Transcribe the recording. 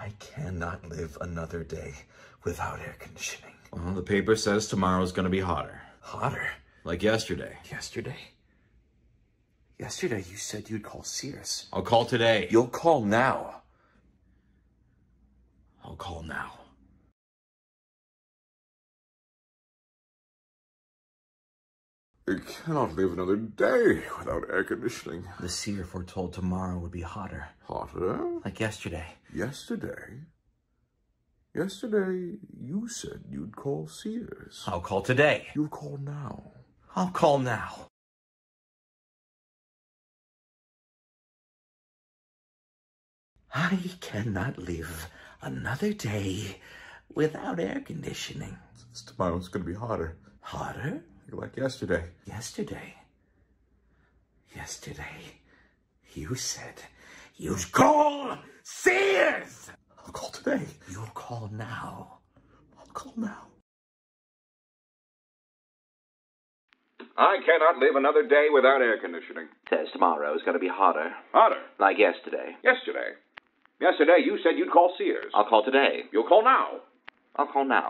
I cannot live another day without air conditioning. Well, the paper says tomorrow's gonna be hotter. Hotter? Like yesterday. Yesterday? Yesterday you said you'd call Sears. I'll call today. You'll call now. I'll call now. I cannot live another day without air conditioning. The seer foretold tomorrow would be hotter. Hotter? Like yesterday. Yesterday? Yesterday, you said you'd call Sears. I'll call today. You'll call now. I'll call now. I cannot live another day without air conditioning. Tomorrow's gonna be hotter. Hotter? Like yesterday. Yesterday. Yesterday, you said you'd call Sears! I'll call today. You'll call now. I'll call now. I cannot live another day without air conditioning. Says tomorrow is going to be hotter. Hotter? Like yesterday. Yesterday. Yesterday you said you'd call Sears. I'll call today. You'll call now. I'll call now.